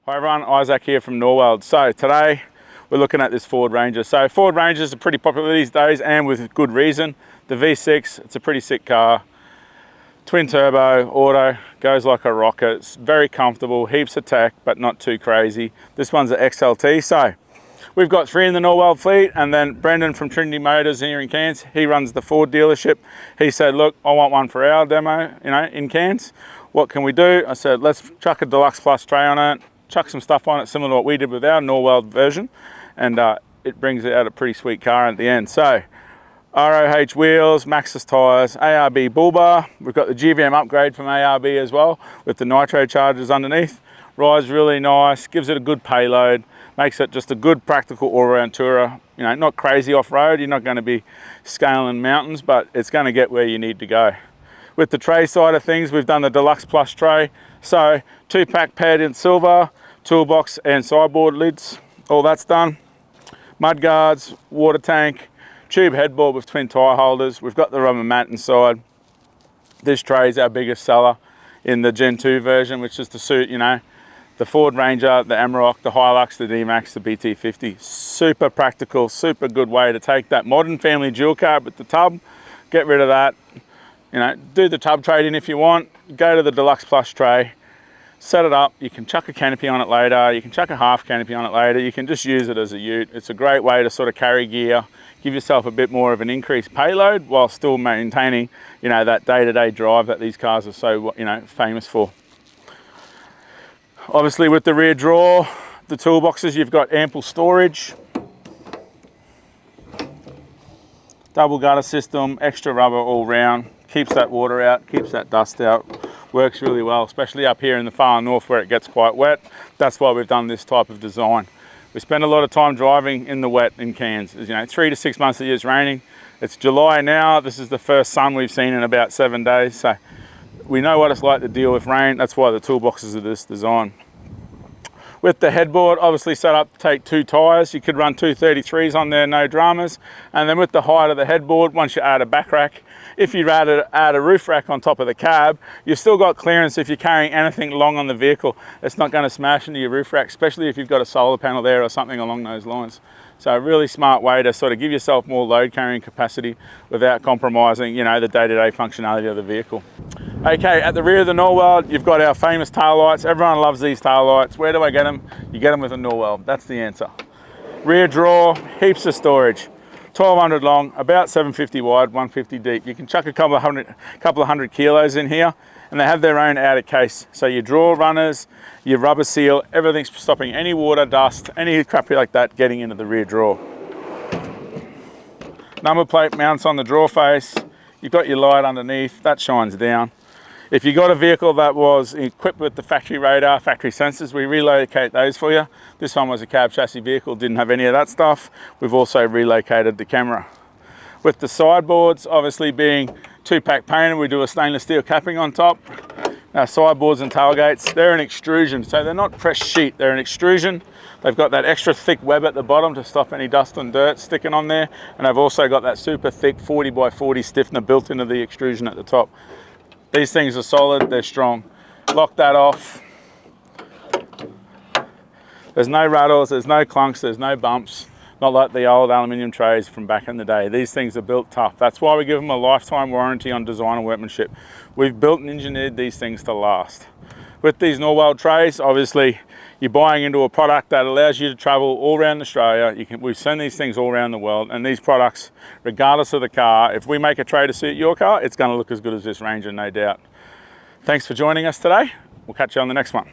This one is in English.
Hi everyone, Isaac here from Norweld. So today we're looking at this Ford Ranger. So Ford Rangers are pretty popular these days and with good reason. The V6, it's a pretty sick car. Twin turbo, auto, goes like a rocket. It's very comfortable, heaps of tech, but not too crazy. This one's an XLT. So we've got 3 in the Norweld fleet, and then Brendan from Trinity Motors here in Cairns, he runs the Ford dealership. He said, look, I want one for our demo, in Cairns. What can we do? I said, let's chuck a Deluxe Plus Tray on it, chuck some stuff on it similar to what we did with our Norweld version, and it brings it out a pretty sweet car at the end. So ROH wheels, Maxxis Tyres, ARB bull bar. We've got the GVM upgrade from ARB as well with the nitro chargers underneath. Rides really nice, gives it a good payload, makes it just a good practical all-around tourer. Not crazy off-road, you're not going to be scaling mountains, but it's going to get where you need to go. With the tray side of things, we've done the Deluxe Plus Tray. So 2-pack paired in silver, toolbox and sideboard lids, all that's done. Mud guards, water tank, tube headboard with twin tyre holders. We've got the rubber mat inside. This tray is our biggest seller in the Gen 2 version, which is to suit, the Ford Ranger, the Amarok, the Hilux, the D-Max, the BT50. Super practical, super good way to take that modern family dual cab with the tub, get rid of that. Do the tub trade-in if you want, go to the Deluxe Plus Tray, set it up. You can chuck a canopy on it later, you can chuck a half canopy on it later, you can just use it as a ute. It's a great way to sort of carry gear, give yourself a bit more of an increased payload while still maintaining, that day-to-day drive that these cars are so, famous for. Obviously with the rear drawer, the toolboxes, you've got ample storage. Double gutter system, extra rubber all round. Keeps that water out, keeps that dust out, works really well, especially up here in the far north where it gets quite wet. That's why we've done this type of design. We spend a lot of time driving in the wet in Cairns. 3 to 6 months a year it's raining. It's July now, this is the first sun we've seen in about 7 days, so we know what it's like to deal with rain. That's why the toolboxes are this design. With the headboard, obviously set up to take 2 tyres. You could run 2 33s on there, no dramas. And then with the height of the headboard, once you add a back rack, if you add a roof rack on top of the cab, you've still got clearance if you're carrying anything long on the vehicle. It's not going to smash into your roof rack, especially if you've got a solar panel there or something along those lines. So a really smart way to sort of give yourself more load carrying capacity without compromising, the day-to-day functionality of the vehicle. Okay, at the rear of the Norweld, you've got our famous tail lights. Everyone loves these tail lights. Where do I get them? You get them with a Norweld. That's the answer. Rear drawer, heaps of storage. 1200 long, about 750 wide, 150 deep. You can chuck a couple of hundred kilos in here, and they have their own outer case. So your drawer runners, your rubber seal, everything's stopping any water, dust, any crap like that getting into the rear drawer. Number plate mounts on the drawer face. You've got your light underneath, that shines down. If you got a vehicle that was equipped with the factory radar, factory sensors, we relocate those for you. This one was a cab chassis vehicle, didn't have any of that stuff. We've also relocated the camera. With the sideboards, obviously being 2-pack painted, we do a stainless steel capping on top. Our sideboards and tailgates, they're an extrusion, so they're not pressed sheet, they're an extrusion. They've got that extra thick web at the bottom to stop any dust and dirt sticking on there, and they've also got that super thick 40 by 40 stiffener built into the extrusion at the top. These things are solid, they're strong. Lock that off. There's no rattles, there's no clunks, there's no bumps. Not like the old aluminium trays from back in the day. These things are built tough. That's why we give them a lifetime warranty on design and workmanship. We've built and engineered these things to last. With these Norweld trays, obviously, you're buying into a product that allows you to travel all around Australia. We send these things all around the world, and these products, regardless of the car, if we make a tray to suit your car, it's going to look as good as this Ranger, no doubt. Thanks for joining us today. We'll catch you on the next one.